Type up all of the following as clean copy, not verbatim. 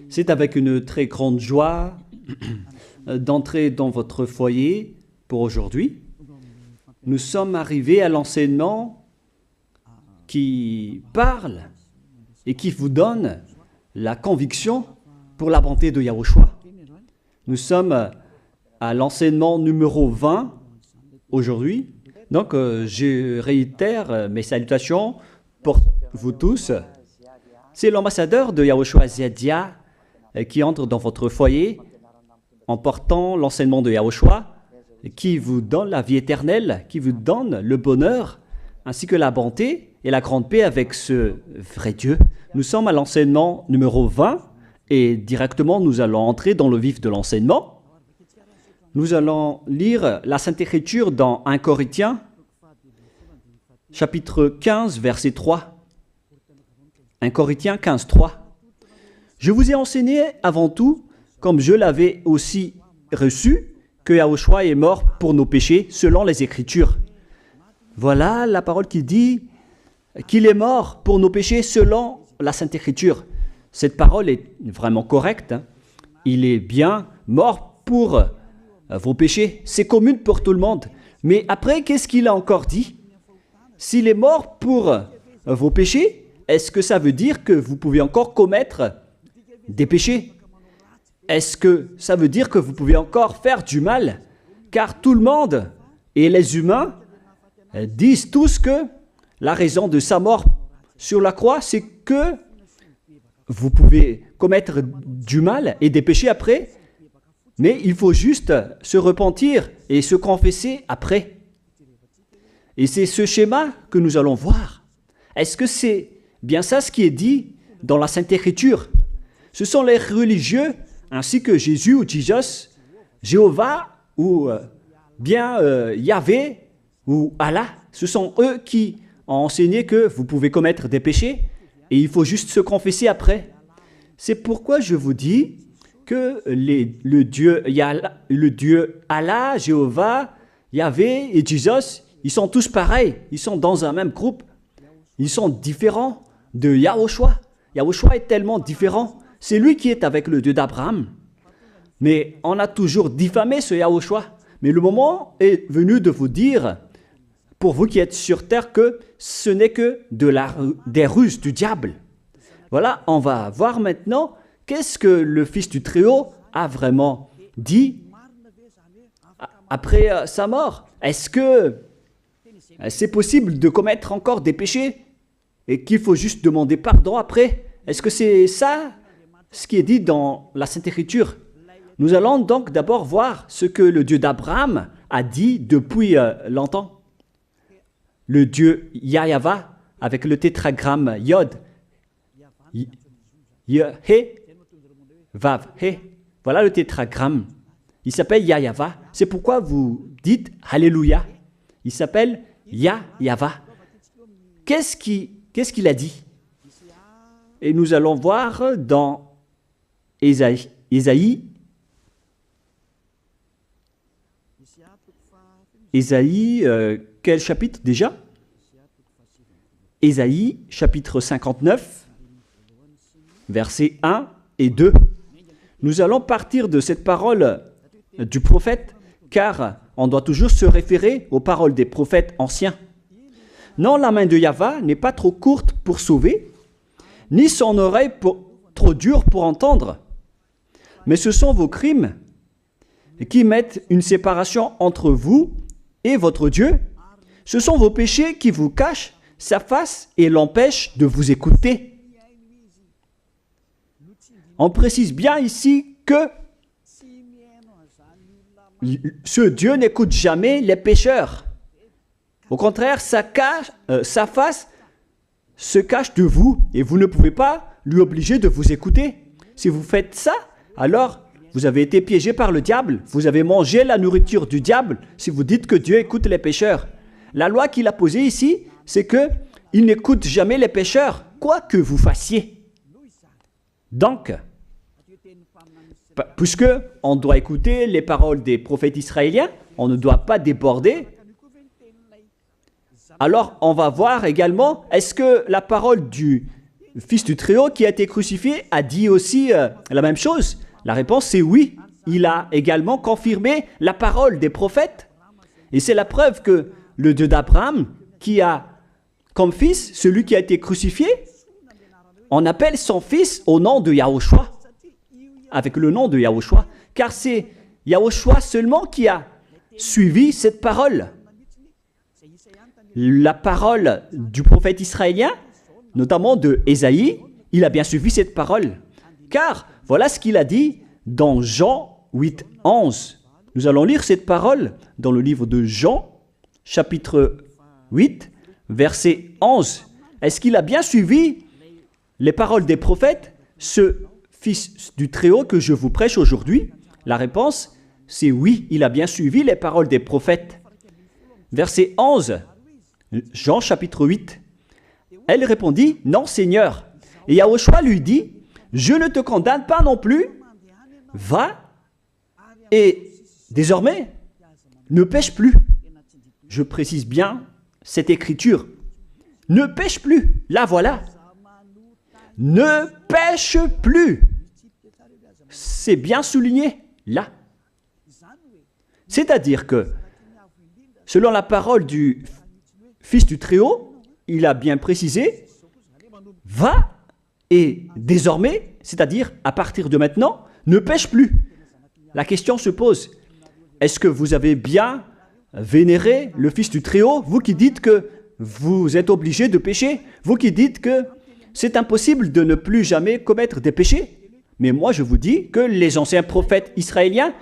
C'est avec une très grande joie d'entrer dans votre foyer pour aujourd'hui. Nous sommes arrivés à l'enseignement qui parle et qui vous donne la conviction pour la bonté de Yahushua. Nous sommes à l'enseignement numéro 20 aujourd'hui. Donc, je réitère mes salutations pour vous tous. C'est l'ambassadeur de Yahushua Ziadia qui entre dans votre foyer en portant l'enseignement de Yahushua qui vous donne la vie éternelle, qui vous donne le bonheur ainsi que la bonté et la grande paix avec ce vrai Dieu. Nous sommes à l'enseignement numéro 20 et directement nous allons entrer dans le vif de l'enseignement. Nous allons lire la Sainte Écriture dans 1 Corinthiens, chapitre 15, verset 3. 1 Corinthiens 15, 3. Je vous ai enseigné avant tout, comme je l'avais aussi reçu, que Yahushua est mort pour nos péchés selon les Écritures. Voilà la parole qui dit qu'il est mort pour nos péchés selon la Sainte Écriture. Cette parole est vraiment correcte. Il est bien mort pour vos péchés. C'est commun pour tout le monde. Mais après, qu'est-ce qu'il a encore dit? S'il est mort pour vos péchés, est-ce que ça veut dire que vous pouvez encore commettre des péchés? Est-ce que ça veut dire que vous pouvez encore faire du mal? Car tout le monde et les humains disent tous que la raison de sa mort sur la croix, c'est que vous pouvez commettre du mal et des péchés après, mais il faut juste se repentir et se confesser après. Et c'est ce schéma que nous allons voir. Est-ce que c'est bien ça ce qui est dit dans la Sainte Écriture? Ce sont les religieux, ainsi que Jésus ou Jesus, Jéhovah ou bien Yahvé ou Allah. Ce sont eux qui ont enseigné que vous pouvez commettre des péchés et il faut juste se confesser après. C'est pourquoi je vous dis que le Dieu Allah, Jéhovah, Yahvé et Jesus, ils sont tous pareils. Ils sont dans un même groupe. Ils sont différents de Yahushua. Yahushua est tellement différent. C'est lui qui est avec le Dieu d'Abraham. Mais on a toujours diffamé ce Yahushua. Mais le moment est venu de vous dire, pour vous qui êtes sur terre, que ce n'est que des ruses du diable. Voilà, on va voir maintenant qu'est-ce que le Fils du Très-Haut a vraiment dit après sa mort. Est-ce que c'est possible de commettre encore des péchés et qu'il faut juste demander pardon après? Est-ce que c'est ça ce qui est dit dans la Sainte Écriture? Nous allons donc d'abord voir ce que le Dieu d'Abraham a dit depuis longtemps. Le Dieu Yahva avec le tétragramme Yod, He, Vav, He. Voilà le tétragramme. Il s'appelle Yahva. C'est pourquoi vous dites Alléluia. Il s'appelle Yahva. Qu'est-ce qu'il a dit? Et nous allons voir dans Ésaïe, quel chapitre déjà? Ésaïe, chapitre 59, versets 1 et 2. Nous allons partir de cette parole du prophète, car on doit toujours se référer aux paroles des prophètes anciens. Non, la main de Yahva n'est pas trop courte pour sauver, ni son oreille trop dure pour entendre. Mais ce sont vos crimes qui mettent une séparation entre vous et votre Dieu. Ce sont vos péchés qui vous cachent sa face et l'empêchent de vous écouter. On précise bien ici que ce Dieu n'écoute jamais les pécheurs. Au contraire, sa face se cache de vous et vous ne pouvez pas lui obliger de vous écouter. Si vous faites ça, alors vous avez été piégé par le diable. Vous avez mangé la nourriture du diable si vous dites que Dieu écoute les pécheurs. La loi qu'il a posée ici, c'est qu'il n'écoute jamais les pécheurs, quoi que vous fassiez. Donc, puisque on doit écouter les paroles des prophètes israéliens, on ne doit pas déborder. Alors, on va voir également, est-ce que la parole du Fils du Très-Haut qui a été crucifié a dit aussi la même chose? La réponse c'est oui. Il a également confirmé la parole des prophètes. Et c'est la preuve que le Dieu d'Abraham, qui a comme fils celui qui a été crucifié, on appelle son fils au nom de Yahushua, avec le nom de Yahushua, car c'est Yahushua seulement qui a suivi cette parole. La parole du prophète israélien, notamment de Ésaïe, il a bien suivi cette parole. Car voilà ce qu'il a dit dans Jean 8, 11. Nous allons lire cette parole dans le livre de Jean, chapitre 8, verset 11. Est-ce qu'il a bien suivi les paroles des prophètes, ce Fils du Très-Haut que je vous prêche aujourd'hui? La réponse, c'est oui, il a bien suivi les paroles des prophètes. Verset 11, Jean chapitre 8. Elle répondit, non Seigneur. Et Yahushua lui dit, je ne te condamne pas non plus, va et désormais ne pêche plus. Je précise bien cette écriture. Ne pêche plus, la voilà. Ne pêche plus. C'est bien souligné, là. C'est-à-dire que, selon la parole du Fils du Très-Haut, il a bien précisé, va et désormais, c'est-à-dire à partir de maintenant, ne pêche plus. La question se pose, est-ce que vous avez bien vénéré le Fils du Très-Haut, vous qui dites que vous êtes obligé de pécher, vous qui dites que c'est impossible de ne plus jamais commettre des péchés? Mais moi je vous dis que les anciens prophètes israéliens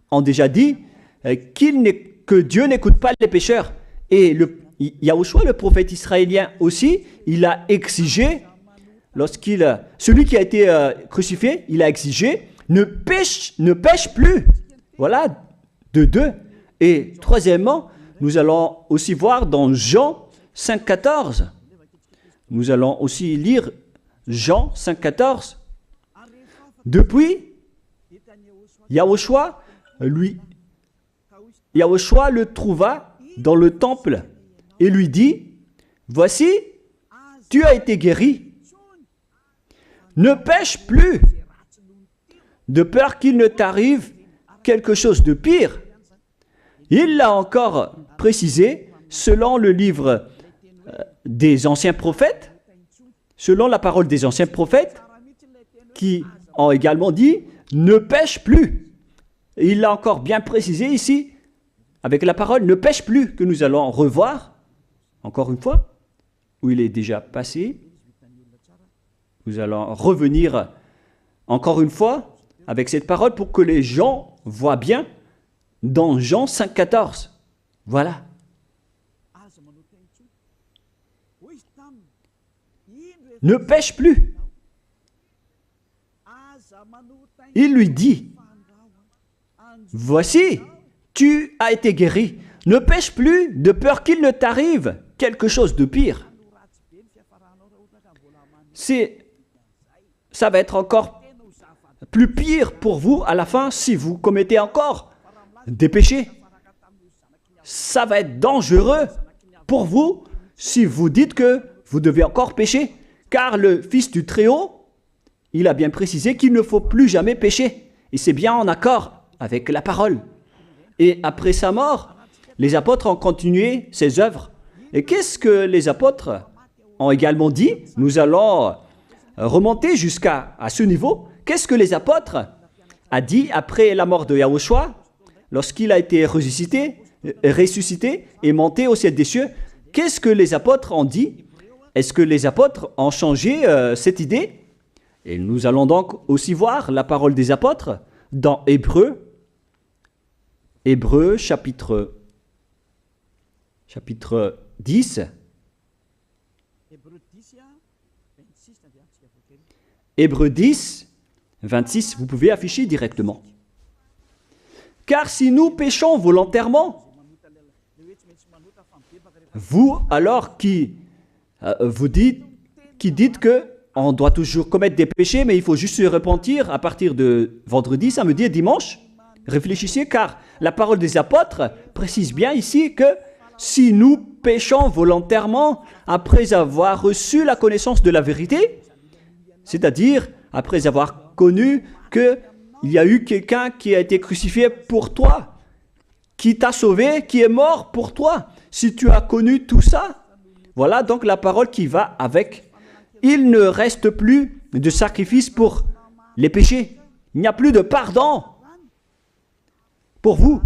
ont déjà dit que Dieu n'écoute pas les pécheurs. Et Yahushua, le prophète israélien aussi, il a exigé, celui qui a été crucifié, il a exigé, ne pêche plus. Voilà, de deux. Et troisièmement, nous allons aussi voir dans Jean 5,14. Nous allons aussi lire Jean 5,14. Depuis, Yahushua le trouva dans le temple et lui dit, voici, tu as été guéri. Ne pêche plus, de peur qu'il ne t'arrive quelque chose de pire. Il l'a encore précisé selon le livre des anciens prophètes, selon la parole des anciens prophètes, qui ont également dit « ne pêche plus ». Il l'a encore bien précisé ici, avec la parole « ne pêche plus » que nous allons revoir, encore une fois, où il est déjà passé. Nous allons revenir encore une fois avec cette parole pour que les gens voient bien dans Jean 5,14. Voilà. Ne pêche plus. Il lui dit, voici, tu as été guéri. Ne pêche plus de peur qu'il ne t'arrive quelque chose de pire. Ça va être encore plus pire pour vous à la fin si vous commettez encore des péchés. Ça va être dangereux pour vous si vous dites que vous devez encore pécher. Car le Fils du Très-Haut, il a bien précisé qu'il ne faut plus jamais pécher. Et c'est bien en accord avec la parole. Et après sa mort, les apôtres ont continué ses œuvres. Et qu'est-ce que les apôtres ont également dit? Nous allons remonter jusqu'à ce niveau. Qu'est-ce que les apôtres ont dit après la mort de Yahushua, lorsqu'il a été ressuscité et monté au ciel des cieux? Qu'est-ce que les apôtres ont dit? Est-ce que les apôtres ont changé cette idée? Et nous allons donc aussi voir la parole des apôtres dans Hébreux chapitre 10. Hébreux 10, 26, vous pouvez afficher directement. Car si nous péchons volontairement, vous alors qui dites que on doit toujours commettre des péchés, mais il faut juste se repentir à partir de vendredi, samedi et dimanche, réfléchissez, car la parole des apôtres précise bien ici que si nous péchons volontairement après avoir reçu la connaissance de la vérité, C'est-à-dire, après avoir connu qu'il y a eu quelqu'un qui a été crucifié pour toi, qui t'a sauvé, qui est mort pour toi. Si tu as connu tout ça, voilà donc la parole qui va avec. Il ne reste plus de sacrifice pour les péchés. Il n'y a plus de pardon pour vous.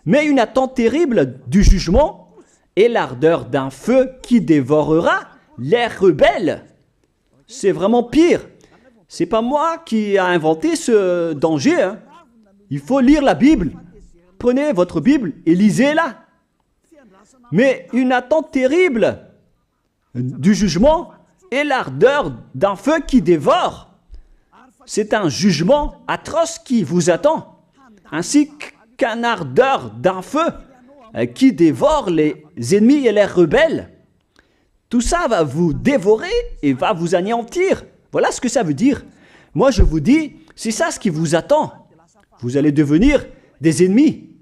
Mais une attente terrible du jugement et l'ardeur d'un feu qui dévorera les rebelles. C'est vraiment pire. C'est pas moi qui ai inventé ce danger. Hein. Il faut lire la Bible. Prenez votre Bible et lisez-la. Mais une attente terrible du jugement et l'ardeur d'un feu qui dévore. C'est un jugement atroce qui vous attend, ainsi qu'une ardeur d'un feu qui dévore les ennemis et les rebelles. Tout ça va vous dévorer et va vous anéantir. Voilà ce que ça veut dire. Moi, je vous dis, c'est ça ce qui vous attend. Vous allez devenir des ennemis.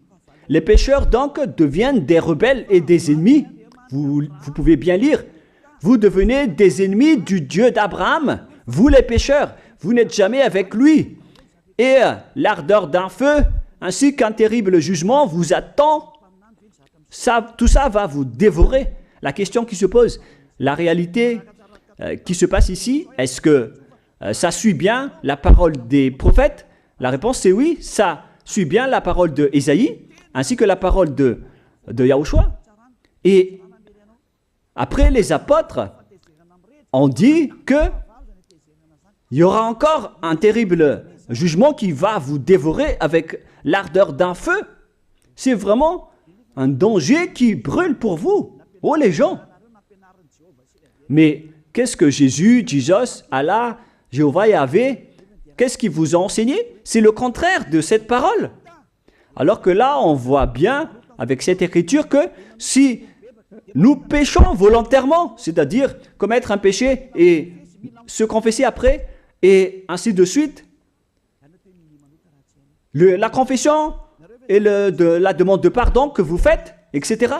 Les pécheurs, donc, deviennent des rebelles et des ennemis. Vous pouvez bien lire. Vous devenez des ennemis du Dieu d'Abraham. Vous, les pécheurs, vous n'êtes jamais avec lui. Et l'ardeur d'un feu, ainsi qu'un terrible jugement, vous attend. Tout ça va vous dévorer. La question qui se pose, la réalité qui se passe ici, est-ce que ça suit bien la parole des prophètes? La réponse c'est oui, ça suit bien la parole de Ésaïe, ainsi que la parole de Yahushua. Et après, les apôtres ont dit qu'il y aura encore un terrible jugement qui va vous dévorer avec l'ardeur d'un feu. C'est vraiment un danger qui brûle pour vous. Oh les gens! Mais qu'est-ce que Jésus, Allah, Jéhovah Yahvé, qu'est-ce qu'il vous a enseigné? C'est le contraire de cette parole. Alors que là, on voit bien avec cette écriture que si nous péchons volontairement, c'est-à-dire commettre un péché et se confesser après, et ainsi de suite, la confession et la demande de pardon que vous faites, etc.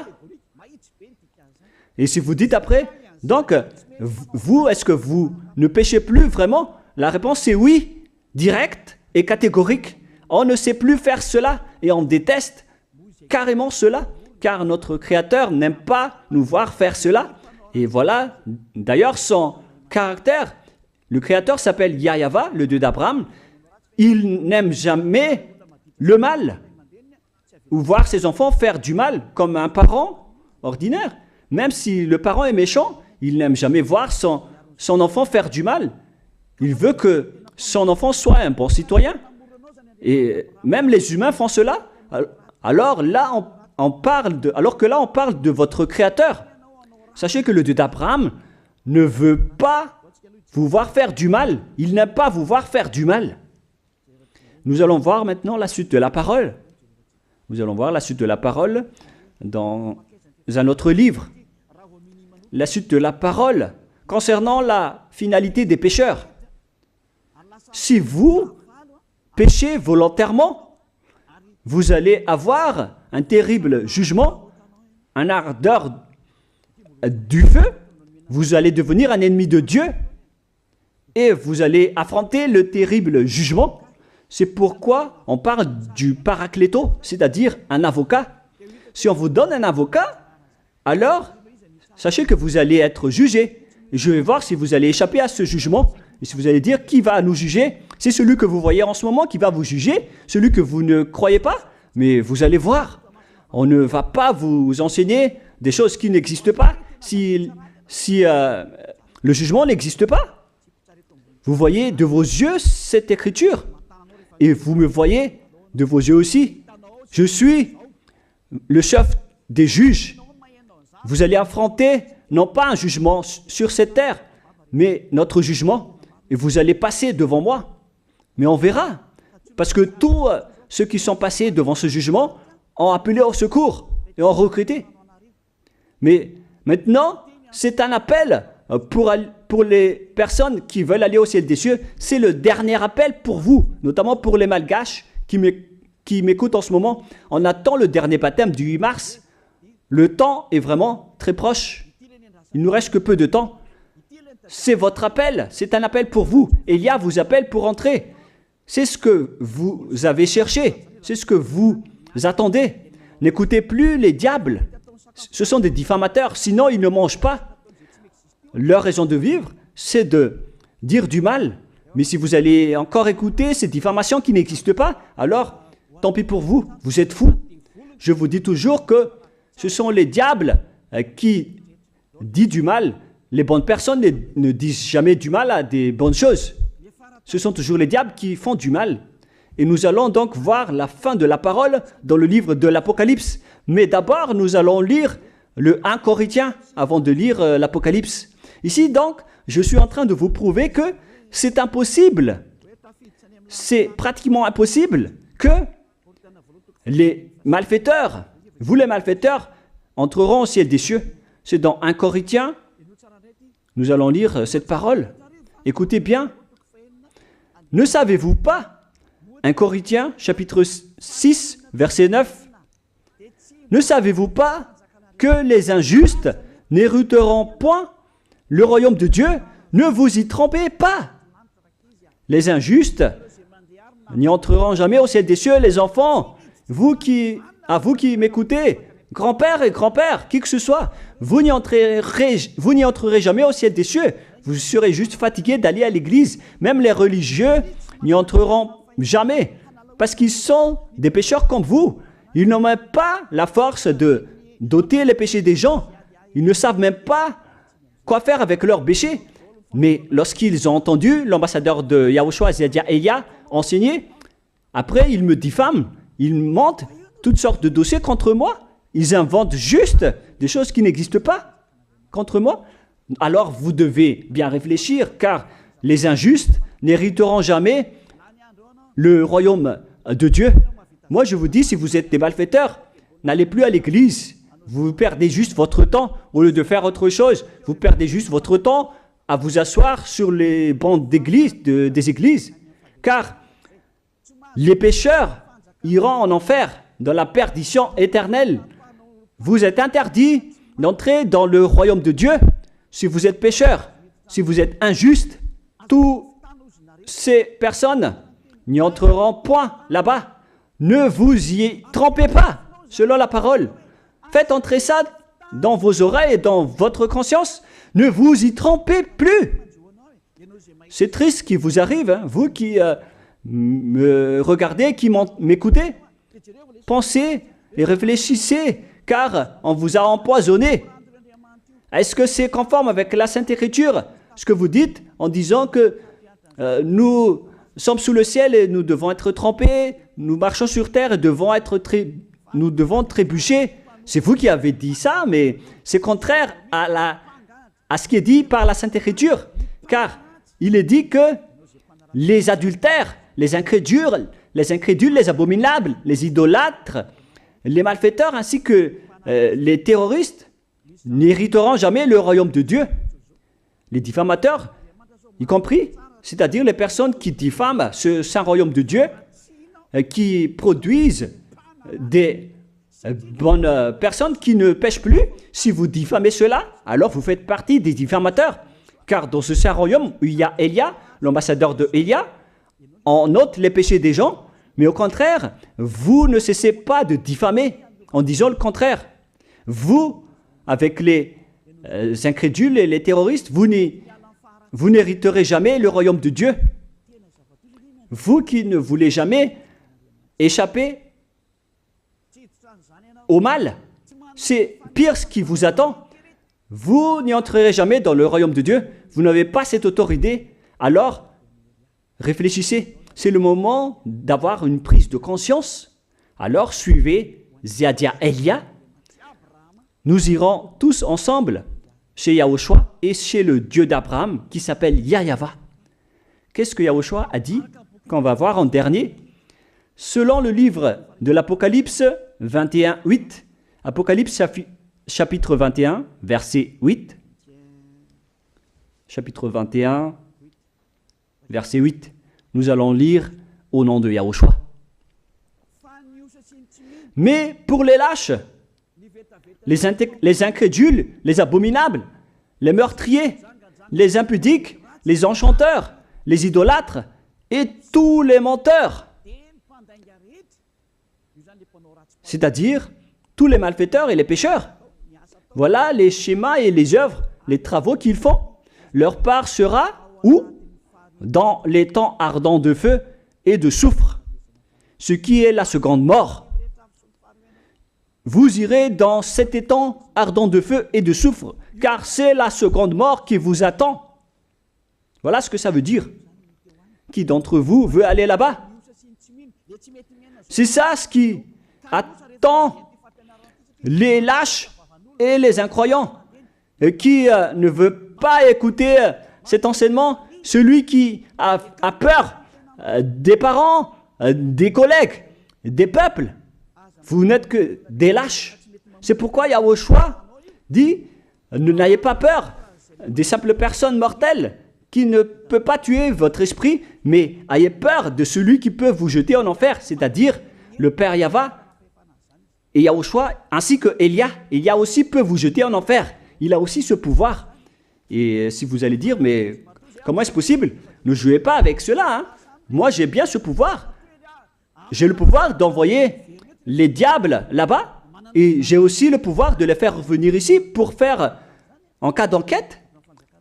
Et si vous dites après, donc, vous, est-ce que vous ne péchez plus vraiment? La réponse est oui, directe et catégorique. On ne sait plus faire cela et on déteste carrément cela, car notre Créateur n'aime pas nous voir faire cela. Et voilà, d'ailleurs, son caractère, le Créateur s'appelle Yahweh, le Dieu d'Abraham. Il n'aime jamais le mal, ou voir ses enfants faire du mal, comme un parent ordinaire. Même si le parent est méchant, il n'aime jamais voir son enfant faire du mal. Il veut que son enfant soit un bon citoyen. Et même les humains font cela. Alors que là, on parle de votre Créateur. Sachez que le Dieu d'Abraham ne veut pas vous voir faire du mal. Il n'aime pas vous voir faire du mal. Nous allons voir maintenant la suite de la parole. Nous allons voir la suite de la parole dans un autre livre. La suite de la parole concernant la finalité des pécheurs. Si vous péchez volontairement, vous allez avoir un terrible jugement, un ardeur du feu, vous allez devenir un ennemi de Dieu et vous allez affronter le terrible jugement. C'est pourquoi on parle du paracléto, c'est-à-dire un avocat. Si on vous donne un avocat, alors sachez que vous allez être jugé. Et je vais voir si vous allez échapper à ce jugement. Et si vous allez dire qui va nous juger, c'est celui que vous voyez en ce moment qui va vous juger, celui que vous ne croyez pas. Mais vous allez voir, on ne va pas vous enseigner des choses qui n'existent pas si le jugement n'existe pas. Vous voyez de vos yeux cette écriture et vous me voyez de vos yeux aussi. Je suis le chef des juges. Vous allez affronter non pas un jugement sur cette terre, mais notre jugement. Et vous allez passer devant moi. Mais on verra. Parce que tous ceux qui sont passés devant ce jugement ont appelé au secours et ont recruté. Mais maintenant, c'est un appel pour les personnes qui veulent aller au ciel des cieux. C'est le dernier appel pour vous, notamment pour les Malgaches qui m'écoutent en ce moment. On attend le dernier baptême du 8 mars. Le temps est vraiment très proche. Il ne nous reste que peu de temps. c'est votre appel, c'est un appel pour vous. Élia vous appelle pour entrer. C'est ce que vous avez cherché, c'est ce que vous attendez. N'écoutez plus les diables, ce sont des diffamateurs, sinon ils ne mangent pas. Leur raison de vivre, c'est de dire du mal. Mais si vous allez encore écouter ces diffamations qui n'existent pas, alors tant pis pour vous, vous êtes fous. Je vous dis toujours que ce sont les diables qui disent du mal. Les bonnes personnes ne disent jamais du mal à des bonnes choses. Ce sont toujours les diables qui font du mal. Et nous allons donc voir la fin de la parole dans le livre de l'Apocalypse. Mais d'abord, nous allons lire le 1 Corinthiens avant de lire l'Apocalypse. Ici, donc, je suis en train de vous prouver que c'est impossible. C'est pratiquement impossible que les malfaiteurs, vous les malfaiteurs, entreront au ciel des cieux. C'est dans 1 Corinthiens, nous allons lire cette parole. Écoutez bien. Ne savez-vous pas, 1 Corinthiens, chapitre 6, verset 9, ne savez-vous pas que les injustes n'hériteront point le royaume de Dieu? Ne vous y trompez pas. Les injustes n'y entreront jamais au ciel des cieux. Les enfants, vous qui m'écoutez, grand-père et grand-père, qui que ce soit, vous n'y entrerez jamais au ciel des cieux. Vous serez juste fatigués d'aller à l'église. Même les religieux n'y entreront jamais parce qu'ils sont des pécheurs comme vous. Ils n'ont même pas la force de d'ôter les péchés des gens. Ils ne savent même pas quoi faire avec leurs péchés. Mais lorsqu'ils ont entendu l'ambassadeur de Yahushua, c'est-à-dire Elia, enseigner, après ils me diffament, ils mentent toutes sortes de dossiers contre moi. Ils inventent juste des choses qui n'existent pas contre moi. Alors vous devez bien réfléchir, car les injustes n'hériteront jamais le royaume de Dieu. Moi je vous dis, si vous êtes des malfaiteurs, n'allez plus à l'église. Vous perdez juste votre temps au lieu de faire autre chose. Vous perdez juste votre temps à vous asseoir sur les bancs d'église, des églises. Car les pécheurs iront en enfer, dans la perdition éternelle. Vous êtes interdit d'entrer dans le royaume de Dieu si vous êtes pécheur, si vous êtes injuste. Toutes ces personnes n'y entreront point là-bas. Ne vous y trompez pas, selon la parole. Faites entrer ça dans vos oreilles et dans votre conscience. Ne vous y trompez plus. C'est triste ce qui vous arrive, hein, vous qui me regardez, qui m'écoutez. Pensez et réfléchissez, car on vous a empoisonné. Est-ce que c'est conforme avec la Sainte Écriture, ce que vous dites en disant que nous sommes sous le ciel et nous devons être trempés, nous marchons sur terre et nous devons trébucher? C'est vous qui avez dit ça, mais c'est contraire à ce qui est dit par la Sainte Écriture, car il est dit que les adultères, les incrédules, les abominables, les idolâtres, les malfaiteurs ainsi que les terroristes n'hériteront jamais le royaume de Dieu. Les diffamateurs, y compris, c'est-à-dire les personnes qui diffament ce saint royaume de Dieu, qui produisent des bonnes personnes qui ne pêchent plus. Si vous diffamez cela, alors vous faites partie des diffamateurs. Car dans ce saint royaume où il y a Elia, l'ambassadeur de Elia, on note les péchés des gens, mais au contraire, vous ne cessez pas de diffamer en disant le contraire. Vous, avec les incrédules et les terroristes, vous n'hériterez jamais le royaume de Dieu. Vous qui ne voulez jamais échapper au mal, c'est pire ce qui vous attend. Vous n'y entrerez jamais dans le royaume de Dieu. Vous n'avez pas cette autorité. Alors, réfléchissez. C'est le moment d'avoir une prise de conscience. Alors, suivez Ziadia Elia. Nous irons tous ensemble chez Yahushua et chez le Dieu d'Abraham qui s'appelle Yahweh. Qu'est-ce que Yahushua a dit qu'on va voir en dernier? Selon le livre de l'Apocalypse 21, 8, Apocalypse chapitre 21, verset 8, chapitre 21, verset 8, nous allons lire au nom de Yahushua. Mais pour les lâches, les incrédules, les abominables, les meurtriers, les impudiques, les enchanteurs, les idolâtres et tous les menteurs. C'est-à-dire tous les malfaiteurs et les pécheurs. Voilà les schémas et les œuvres, les travaux qu'ils font. Leur part sera où? Dans les temps ardents de feu et de soufre, ce qui est la seconde mort. Vous irez dans cet étang ardent de feu et de soufre, car c'est la seconde mort qui vous attend. Voilà ce que ça veut dire. Qui d'entre vous veut aller là-bas? C'est ça ce qui attend les lâches et les incroyants. Et qui ne veut pas écouter cet enseignement, celui qui a peur des parents, des collègues, des peuples. Vous n'êtes que des lâches. C'est pourquoi Yahushua dit, ne n'ayez pas peur des simples personnes mortelles qui ne peut pas tuer votre esprit, mais ayez peur de celui qui peut vous jeter en enfer, c'est-à-dire le Père Yahva et Yahushua, ainsi que Elia. Elia aussi peut vous jeter en enfer. Il a aussi ce pouvoir. Et si vous allez dire, mais comment est-ce possible? Ne jouez pas avec cela. Hein. Moi, j'ai bien ce pouvoir. J'ai le pouvoir d'envoyer les diables là-bas. Et j'ai aussi le pouvoir de les faire revenir ici pour faire, en cas d'enquête.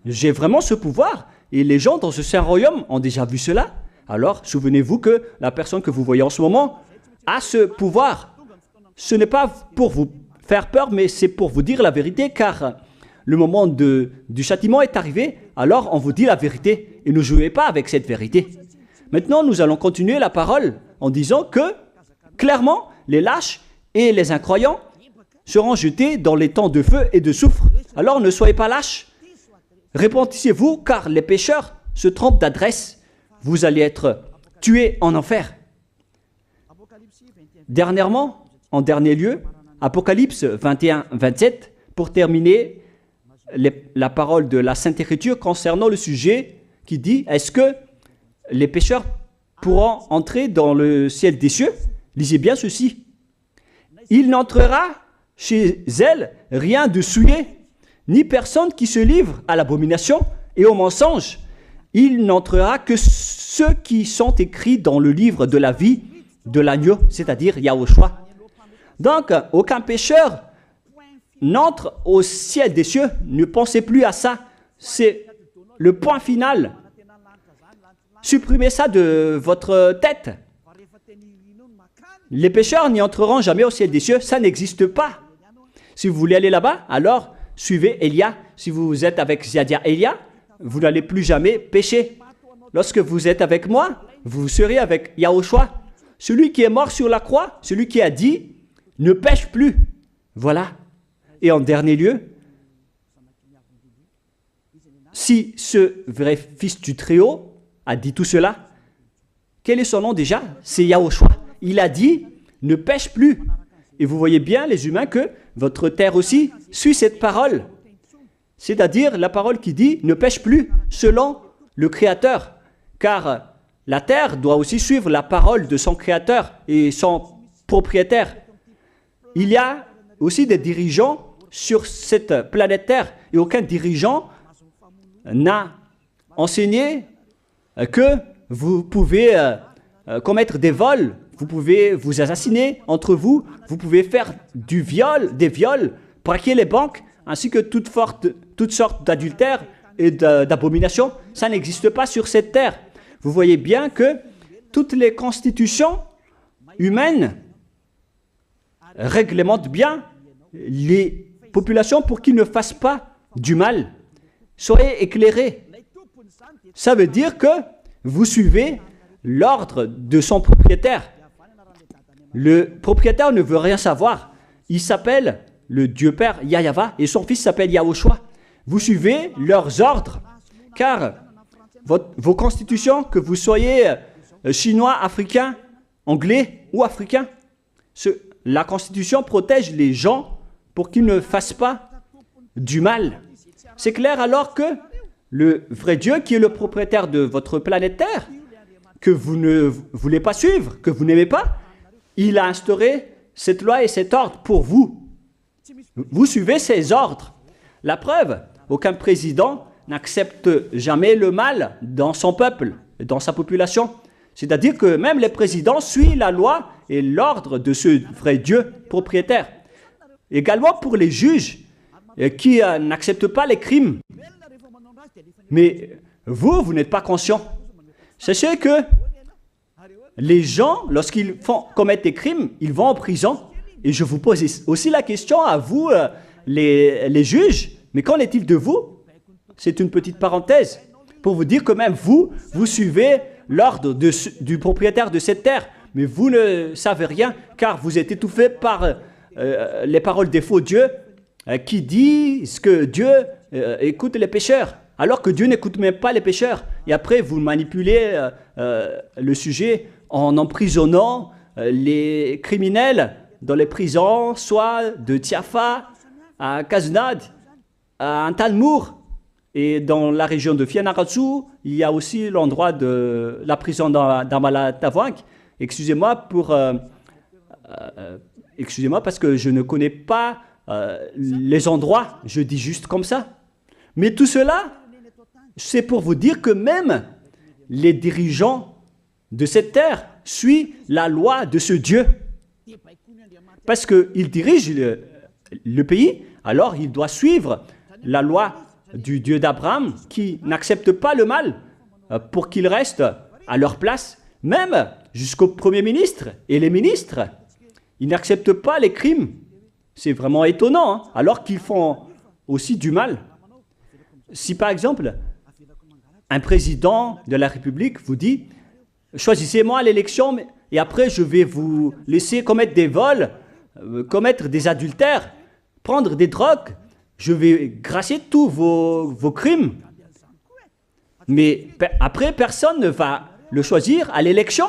J'ai vraiment ce pouvoir. Et les gens dans ce saint royaume ont déjà vu cela. Alors, souvenez-vous que la personne que vous voyez en ce moment a ce pouvoir. Ce n'est pas pour vous faire peur, mais c'est pour vous dire la vérité, car le moment du châtiment est arrivé, alors on vous dit la vérité, et ne jouez pas avec cette vérité. Maintenant, nous allons continuer la parole en disant que, clairement, les lâches et les incroyants seront jetés dans les temps de feu et de soufre. Alors ne soyez pas lâches, répentissez-vous, car les pécheurs se trompent d'adresse. Vous allez être tués en enfer. Dernièrement, en dernier lieu, Apocalypse 21-27, pour terminer la parole de la Sainte Écriture concernant le sujet qui dit, est-ce que les pécheurs pourront entrer dans le ciel des cieux? Lisez bien ceci. Il n'entrera chez elle rien de souillé, ni personne qui se livre à l'abomination et au mensonge. Il n'entrera que ceux qui sont écrits dans le livre de la vie de l'agneau, c'est-à-dire Yahushua. Donc, aucun pécheur n'entre au ciel des cieux. Ne pensez plus à ça. C'est le point final. Supprimez ça de votre tête. Les pécheurs n'y entreront jamais au ciel des cieux. Ça n'existe pas. Si vous voulez aller là-bas, alors suivez Elia. Si vous êtes avec Ziadia Elia, vous n'allez plus jamais pécher. Lorsque vous êtes avec moi, vous serez avec Yahushua. Celui qui est mort sur la croix, celui qui a dit, ne pêche plus. Voilà. Et en dernier lieu, si ce vrai fils du Très-Haut a dit tout cela, quel est son nom déjà? C'est Yahushua. Il a dit, ne pêche plus. Et vous voyez bien, les humains, que votre terre aussi suit cette parole. C'est-à-dire la parole qui dit, ne pêche plus, selon le Créateur. Car la terre doit aussi suivre la parole de son Créateur et son propriétaire. Il y a aussi des dirigeants sur cette planète Terre et aucun dirigeant n'a enseigné que vous pouvez commettre des vols, vous pouvez vous assassiner entre vous, vous pouvez faire des viols, braquer les banques, ainsi que toutes sortes d'adultères et d'abominations. Ça n'existe pas sur cette terre. Vous voyez bien que toutes les constitutions humaines réglementent bien les populations pour qu'ils ne fassent pas du mal. Soyez éclairés. Ça veut dire que vous suivez l'ordre de son propriétaire. Le propriétaire ne veut rien savoir. Il s'appelle le Dieu Père Yahva et son fils s'appelle Yahushua. Vous suivez leurs ordres, car vos constitutions, que vous soyez chinois, africain, anglais ou africain, la constitution protège les gens pour qu'ils ne fassent pas du mal. C'est clair alors que le vrai Dieu, qui est le propriétaire de votre planète Terre, que vous ne voulez pas suivre, que vous n'aimez pas, il a instauré cette loi et cet ordre pour vous. Vous suivez ces ordres. La preuve, aucun président n'accepte jamais le mal dans son peuple, dans sa population. C'est-à-dire que même les présidents suivent la loi et l'ordre de ce vrai Dieu propriétaire. Également pour les juges qui n'acceptent pas les crimes. Mais vous n'êtes pas conscient. Sachez que les gens, lorsqu'ils commettent des crimes, ils vont en prison. Et je vous pose aussi la question à vous, les juges, mais qu'en est-il de vous? C'est une petite parenthèse pour vous dire que même vous suivez l'ordre du propriétaire de cette terre, mais vous ne savez rien car vous êtes étouffé par les paroles des faux dieux qui disent que Dieu écoute les pécheurs, alors que Dieu n'écoute même pas les pécheurs. Et après, vous manipulez le sujet en emprisonnant les criminels dans les prisons, soit de Tiafa à Kaznad, à Antalmour. Et dans la région de Fianarantsoa, il y a aussi l'endroit de la prison d'Amala-Tavoink. Excusez-moi parce que je ne connais pas les endroits, je dis juste comme ça. Mais tout cela, c'est pour vous dire que même les dirigeants de cette terre suivent la loi de ce Dieu. Parce qu'il dirige le pays, alors il doit suivre la loi du Dieu d'Abraham qui n'accepte pas le mal pour qu'ils restent à leur place, même jusqu'au Premier ministre et les ministres. Ils n'acceptent pas les crimes. C'est vraiment étonnant, hein, alors qu'ils font aussi du mal. Si par exemple, un président de la République vous dit « Choisissez-moi à l'élection et après je vais vous laisser commettre des vols, commettre des adultères, prendre des drogues, je vais gracier tous vos crimes. » Mais après, personne ne va le choisir à l'élection.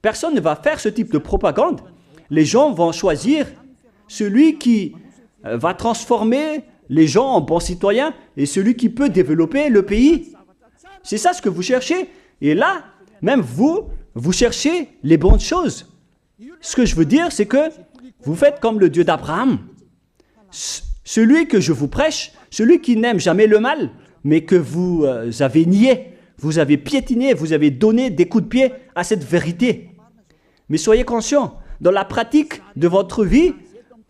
Personne ne va faire ce type de propagande. Les gens vont choisir celui qui va transformer les gens en bons citoyens et celui qui peut développer le pays. C'est ça ce que vous cherchez. Et là, même vous cherchez les bonnes choses. Ce que je veux dire, c'est que vous faites comme le Dieu d'Abraham. Celui que je vous prêche, celui qui n'aime jamais le mal, mais que vous avez nié, vous avez piétiné, vous avez donné des coups de pied à cette vérité. Mais soyez conscients, dans la pratique de votre vie,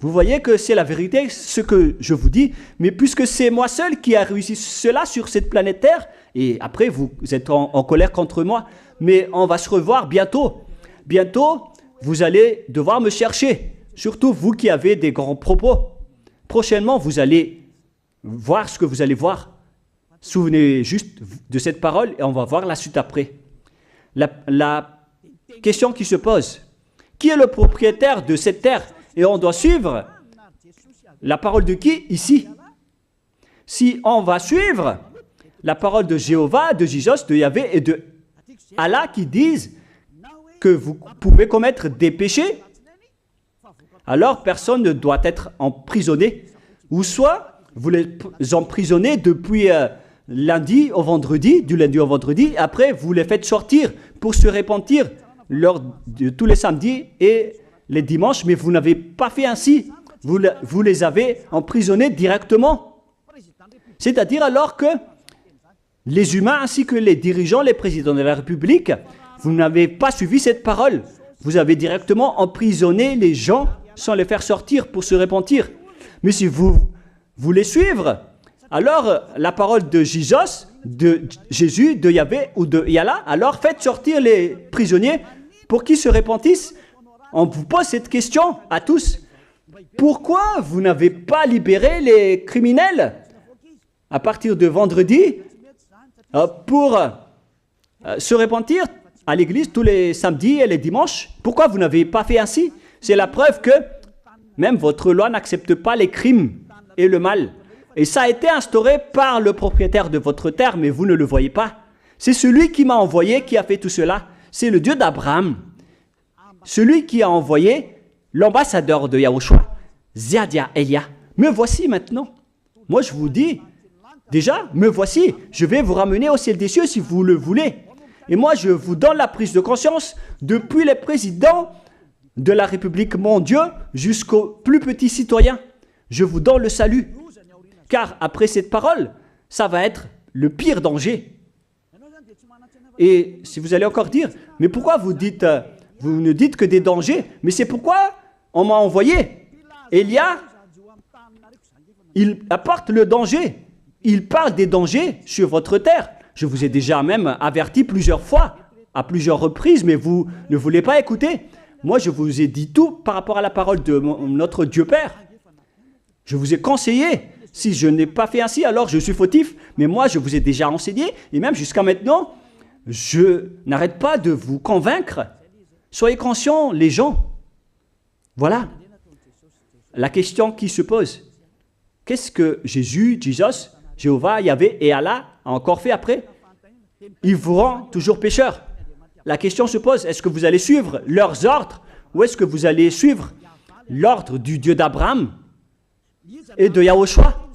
vous voyez que c'est la vérité, ce que je vous dis, mais puisque c'est moi seul qui a réussi cela sur cette planète Terre, et après vous êtes en colère contre moi, mais on va se revoir bientôt. Bientôt, vous allez devoir me chercher, surtout vous qui avez des grands propos. Prochainement, vous allez voir ce que vous allez voir. Souvenez juste de cette parole et on va voir la suite après. La question qui se pose, qui est le propriétaire de cette terre? Et on doit suivre la parole de qui ici? Si on va suivre la parole de Jéhovah, de Jésus, de Yahvé et de Allah qui disent que vous pouvez commettre des péchés, alors personne ne doit être emprisonné. Ou soit vous les emprisonnez depuis lundi au vendredi, du lundi au vendredi, après vous les faites sortir pour se repentir lors de tous les samedis et les dimanches, mais vous n'avez pas fait ainsi. Vous les avez emprisonnés directement. C'est-à-dire alors que les humains ainsi que les dirigeants, les présidents de la République, vous n'avez pas suivi cette parole. Vous avez directement emprisonné les gens sans les faire sortir pour se repentir. Mais si vous voulez suivre, alors la parole de Jésus, de Yahvé ou de Yallah, alors faites sortir les prisonniers pour qu'ils se repentissent. On vous pose cette question à tous. Pourquoi vous n'avez pas libéré les criminels à partir de vendredi pour se repentir à l'église tous les samedis et les dimanches? Pourquoi vous n'avez pas fait ainsi? C'est la preuve que même votre loi n'accepte pas les crimes et le mal. Et ça a été instauré par le propriétaire de votre terre, mais vous ne le voyez pas. C'est celui qui m'a envoyé qui a fait tout cela. C'est le Dieu d'Abraham. Celui qui a envoyé l'ambassadeur de Yahushua, Ziadia Elia. Me voici maintenant. Moi, je vous dis, déjà, me voici. Je vais vous ramener au ciel des cieux si vous le voulez. Et moi, je vous donne la prise de conscience depuis les présidents de la République, mon Dieu, jusqu'aux plus petits citoyens. Je vous donne le salut. Car après cette parole, ça va être le pire danger. Et si vous allez encore dire, mais pourquoi vous ne dites que des dangers? Mais c'est pourquoi on m'a envoyé. Élia, il apporte le danger. Il parle des dangers sur votre terre. Je vous ai déjà même averti plusieurs fois, à plusieurs reprises, mais vous ne voulez pas écouter. Moi, je vous ai dit tout par rapport à la parole de notre Dieu Père. Je vous ai conseillé. Si je n'ai pas fait ainsi, alors je suis fautif. Mais moi, je vous ai déjà enseigné. Et même jusqu'à maintenant, je n'arrête pas de vous convaincre. Soyez conscients, les gens. Voilà. La question qui se pose. Qu'est-ce que Jésus, Jéhovah, Yahvé et Allah a encore fait après? Il vous rend toujours pécheur. La question se pose, est-ce que vous allez suivre leurs ordres ou est-ce que vous allez suivre l'ordre du Dieu d'Abraham et de Yahushua?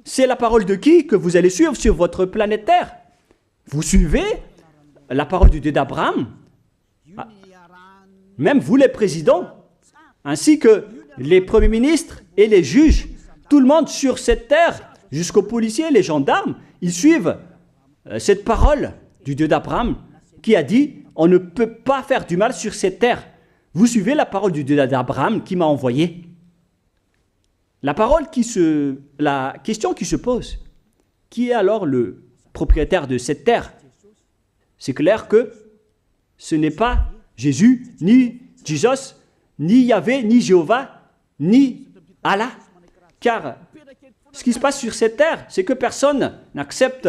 C'est la parole de qui que vous allez suivre sur votre planète Terre? Vous suivez la parole du Dieu d'Abraham? Même vous les présidents, ainsi que les premiers ministres et les juges, tout le monde sur cette terre, jusqu'aux policiers, les gendarmes, ils suivent cette parole du Dieu d'Abraham qui a dit, on ne peut pas faire du mal sur cette terre. Vous suivez la parole du Dieu d'Abraham qui m'a envoyé. La question qui se pose, qui est alors le propriétaire de cette terre? C'est clair que ce n'est pas Jésus, ni Jesus, ni Yahvé, ni Jéhovah, ni Allah. Car ce qui se passe sur cette terre, c'est que personne n'accepte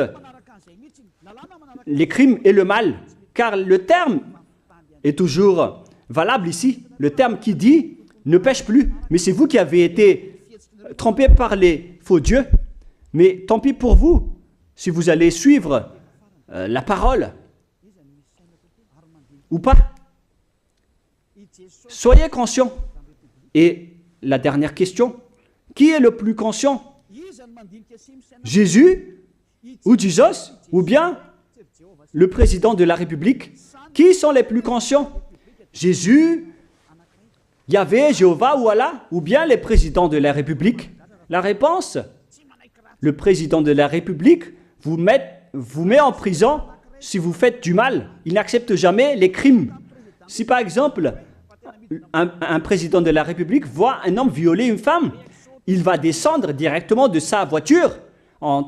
les crimes et le mal. Car le terme est toujours valable ici. Le terme qui dit « ne pêche plus ». Mais c'est vous qui avez été trompés par les faux dieux. Mais tant pis pour vous, si vous allez suivre la parole ou pas. Soyez conscients. Et la dernière question, qui est le plus conscient? Jésus ou Jesus ou bien le président de la République? Qui sont les plus conscients? Jésus, Yahvé, Jéhovah ou Allah ou bien les présidents de la République? La réponse, le président de la République vous met en prison si vous faites du mal. Il n'accepte jamais les crimes. Si par exemple, un président de la République voit un homme violer une femme, il va descendre directement de sa voiture en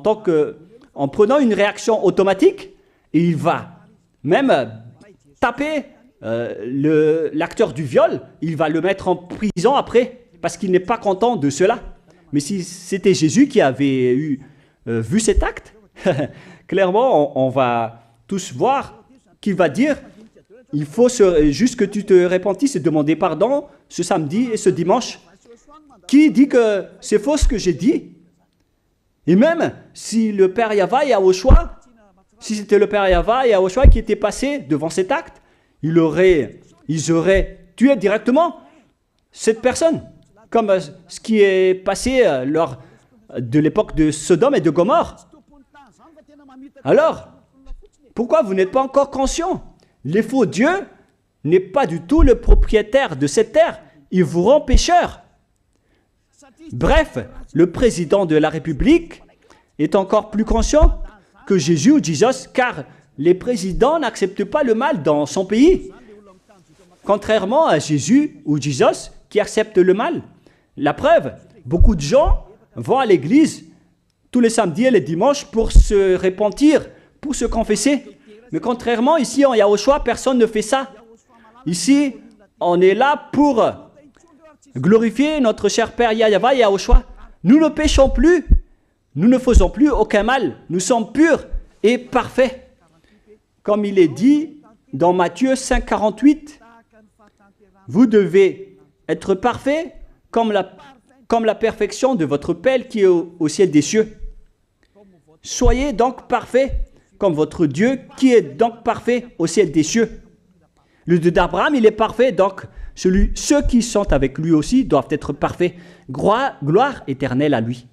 prenant une réaction automatique et il va même taper l'acteur du viol, il va le mettre en prison après parce qu'il n'est pas content de cela. Mais si c'était Jésus qui avait vu cet acte, clairement on va tous voir qu'il va dire il faut juste que tu te repentisses et demander pardon ce samedi et ce dimanche. Qui dit que c'est faux ce que j'ai dit? Et même si le Père Yahvé et Yahushua, si c'était le Père Yahvé et Yahushua qui était passé devant cet acte, ils auraient tué directement cette personne, comme ce qui est passé lors de l'époque de Sodome et de Gomorrhe. Alors, pourquoi vous n'êtes pas encore conscient? Les faux dieux n'est pas du tout le propriétaire de cette terre. Il vous rend pécheur. Bref, le président de la République est encore plus conscient que Jésus ou Jesus, car les présidents n'acceptent pas le mal dans son pays. Contrairement à Jésus ou Jesus qui acceptent le mal. La preuve, beaucoup de gens vont à l'église tous les samedis et les dimanches pour se repentir, pour se confesser. Mais contrairement, ici en Yahushua, personne ne fait ça. Ici, on est là pour glorifier notre cher Père Yahvé et Yahushua. Nous ne péchons plus, nous ne faisons plus aucun mal. Nous sommes purs et parfaits. Comme il est dit dans Matthieu 5, 48, vous devez être parfaits comme la perfection de votre Père qui est au ciel des cieux. Soyez donc parfaits comme votre Dieu qui est donc parfait au ciel des cieux. Le Dieu d'Abraham, il est parfait, donc ceux qui sont avec lui aussi doivent être parfaits. Gloire éternelle à lui.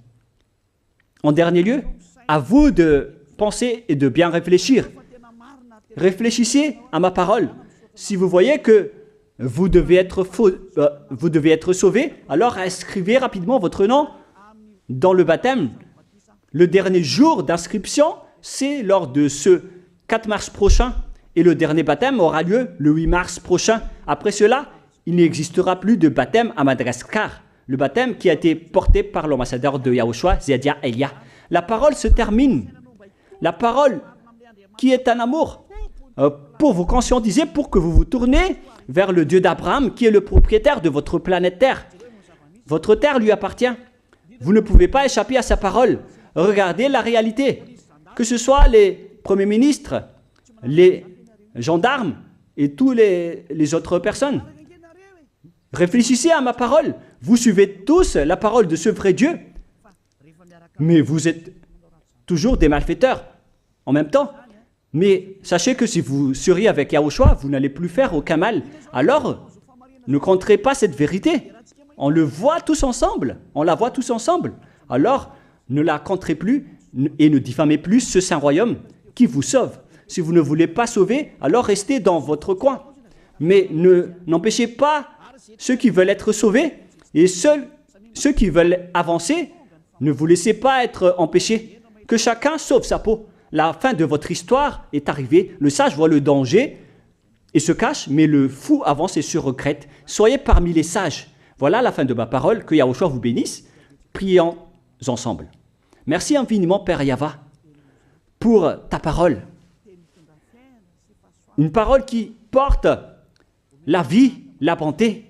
En dernier lieu, à vous de penser et de bien réfléchir. Réfléchissez à ma parole. Si vous voyez que vous devez être sauvés, alors inscrivez rapidement votre nom dans le baptême, le dernier jour d'inscription, c'est lors de ce 4 mars prochain. Et le dernier baptême aura lieu le 8 mars prochain. Après cela, il n'existera plus de baptême à Madagascar. Le baptême qui a été porté par l'ambassadeur de Yahushua, Zedia Elia. La parole se termine. La parole qui est un amour pour vous conscientiser, pour que vous vous tournez vers le Dieu d'Abraham qui est le propriétaire de votre planète Terre. Votre terre lui appartient. Vous ne pouvez pas échapper à sa parole. Regardez la réalité. Que ce soit les premiers ministres, les gendarmes et toutes les autres personnes. Réfléchissez à ma parole. Vous suivez tous la parole de ce vrai Dieu. Mais vous êtes toujours des malfaiteurs en même temps. Mais sachez que si vous seriez avec Yahushua, vous n'allez plus faire aucun mal. Alors, ne compterez pas cette vérité. On le voit tous ensemble. On la voit tous ensemble. Alors, ne la compterez plus et ne diffamez plus ce saint royaume qui vous sauve. Si vous ne voulez pas sauver, alors restez dans votre coin. Mais n'empêchez pas ceux qui veulent être sauvés et ceux qui veulent avancer, ne vous laissez pas être empêchés. Que chacun sauve sa peau. La fin de votre histoire est arrivée. Le sage voit le danger et se cache, mais le fou avance et se regrette. Soyez parmi les sages. Voilà la fin de ma parole. Que Yahushua vous bénisse. Prions ensemble. Merci infiniment, Père Yahva, pour ta parole. Une parole qui porte la vie, la bonté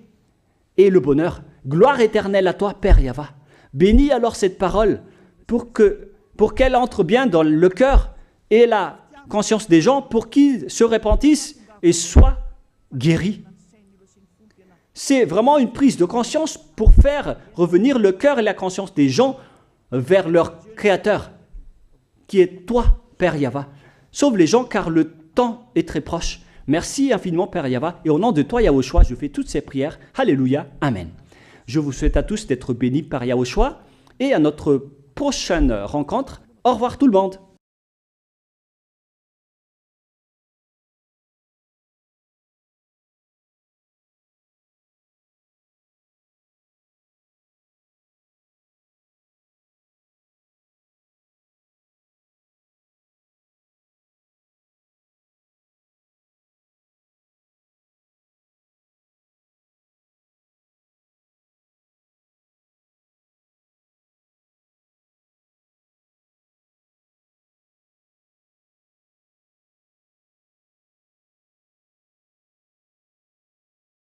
et le bonheur. Gloire éternelle à toi, Père Yahva. Bénis alors cette parole pour qu'elle entre bien dans le cœur et la conscience des gens pour qu'ils se repentissent et soient guéris. C'est vraiment une prise de conscience pour faire revenir le cœur et la conscience des gens vers leur Créateur, qui est toi, Père Yahva. Sauve les gens car le temps est très proche. Merci infiniment, Père Yahva. Et au nom de toi, Yahushua, je fais toutes ces prières. Alléluia. Amen. Je vous souhaite à tous d'être bénis par Yahushua et à notre prochaine rencontre. Au revoir tout le monde.